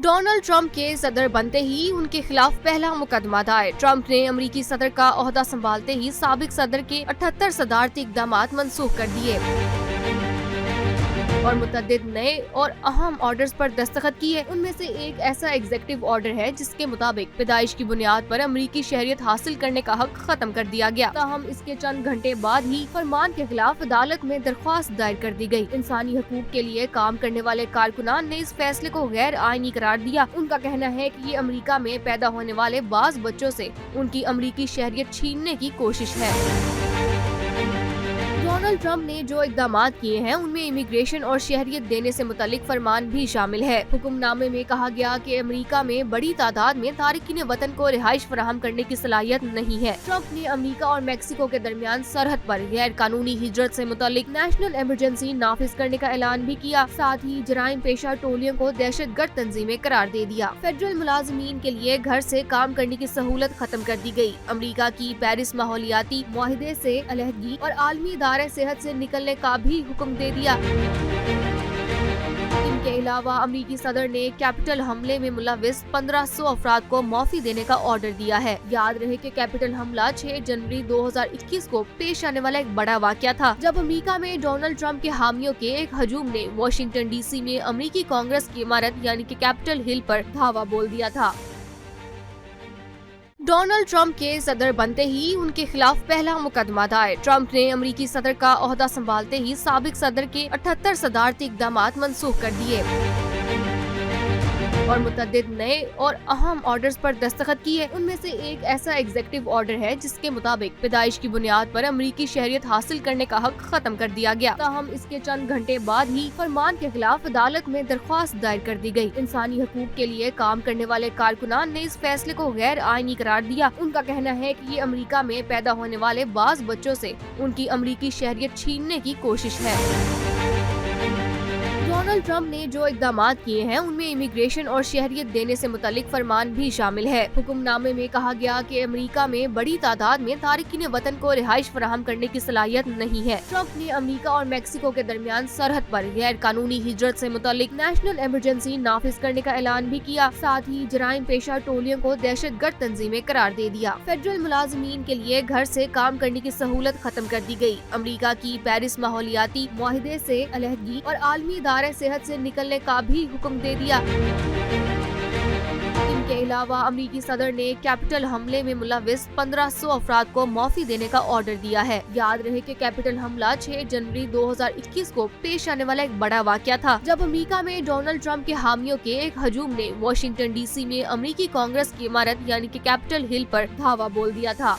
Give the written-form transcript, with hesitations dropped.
Donald Trump के सदर बनते ही उनके खिलाफ पहला मुकदमा दायर। ट्रंप ने अमेरिकी सदर का ओहदा संभालते ही साबिक सदर के 78 सदारती इक़दामात मंसूख कर दिए और मुतअद्दिद नए और अहम ऑर्डर्स पर दस्तखत किए। उनमें से एक ऐसा एग्जीक्यूटिव ऑर्डर है जिसके मुताबिक पैदाइश की बुनियाद पर अमेरिकी शहरियत हासिल करने का हक खत्म कर दिया गया। ताहम इसके चंद घंटे बाद ही फरमान के खिलाफ अदालत में दरख्वास्त दायर कर दी गई। इंसानी हकूक के लिए काम करने वाले कारकुनान ने इस फैसले को गैर आईनी करार दिया। उनका कहना है कि ये अमेरिका में पैदा होने वाले बाज बच्चों से उनकी अमेरिकी शहरियत छीनने की कोशिश है। डोनाल्ड ट्रंप ने जो इक़दामात किए हैं उनमें इमिग्रेशन और शहरियत देने से मुतालिक फरमान भी शामिल है। हुक्मनामे में कहा गया कि अमेरिका में बड़ी तादाद में तारिकीन वतन को रिहाइश फराहम करने की सलाहियत नहीं है। ट्रंप ने अमेरिका और मेक्सिको के दरमियान सरहद पर गैर कानूनी हिजरत से मुतालिक नेशनल इमरजेंसी नाफिज करने का ऐलान भी किया। साथ ही जराइम पेशा टोलियों को दहशतगर्द तंजीमें करार दे दिया। फेडरल मुलाजिमीन के लिए घर से काम करने की सहूलत खत्म कर दी गई। अमेरिका की पेरिस माहौलियाती मुआहिदे से अलहदगी और आलमी सेहत से निकलने का भी हुक्म दे दिया। इनके अलावा अमेरिकी सदर ने कैपिटल हमले में मुलविस 1500 अफराद को माफी देने का ऑर्डर दिया है। याद रहे कि कैपिटल हमला 6 जनवरी 2021 को पेश आने वाला एक बड़ा वाकया था, जब अमेरिका में डोनाल्ड ट्रंप के हामियों के एक हजूम ने वाशिंगटन डीसी में अमेरिकी कांग्रेस की इमारत यानी कि कैपिटल हिल पर धावा बोल दिया था। डोनाल्ड ट्रंप के सदर बनते ही उनके खिलाफ पहला मुकदमा दायर। ट्रंप ने अमेरिकी सदर का ओहदा संभालते ही साबिक सदर के 78 सदारती इक़दामात मंसूख कर दिए और मुतअद्दिद नए और अहम ऑर्डर्स पर दस्तखत किए। उनमें से एक ऐसा एग्जीक्यूटिव ऑर्डर है जिसके मुताबिक पैदाइश की बुनियाद पर अमेरिकी शहरियत हासिल करने का हक खत्म कर दिया गया। ताहम इसके चंद घंटे बाद ही फरमान के खिलाफ अदालत में दरख्वास्त दायर कर दी गई। इंसानी हकूक के लिए काम करने वाले कारकुनान ने इस फैसले को गैर आईनी करार दिया। उनका कहना है कि ये अमेरिका में पैदा होने वाले बाज बच्चों से उनकी अमेरिकी शहरियत छीनने की कोशिश है। डोनाल्ड ट्रंप ने जो इक़दामात किए हैं उनमें इमिग्रेशन और शहरियत देने से मुतालिक फरमान भी शामिल है। हुक्मनामे में कहा गया कि अमेरिका में बड़ी तादाद में तारिकीन वतन को रिहाइश फराहम करने की सलाहियत नहीं है। ट्रंप ने अमेरिका और मेक्सिको के दरमियान सरहद पर गैर कानूनी हिजरत से मुतालिक नेशनल इमरजेंसी नाफिज करने का ऐलान भी किया। साथ ही जराइम पेशा टोलियों को दहशतगर्द तंजीमें करार दे दिया। फेडरल मुलाजिमीन के लिए घर से काम करने की सहूलत खत्म कर दी गई। अमेरिका की पेरिस माहौलियाती मुआहिदे से अलहदगी और आलमी सेहत से निकलने का भी हुक्म दे दिया। इनके अलावा अमेरिकी सदर ने कैपिटल हमले में मुलविस 1500 अफराद को माफी देने का ऑर्डर दिया है। याद रहे कि कैपिटल हमला 6 जनवरी 2021 को पेश आने वाला एक बड़ा वाकया था, जब अमेरिका में डोनाल्ड ट्रंप के हामियों के एक हजूम ने वाशिंगटन डीसी में अमेरिकी कांग्रेस की इमारत यानी कि कैपिटल हिल पर धावा बोल दिया था।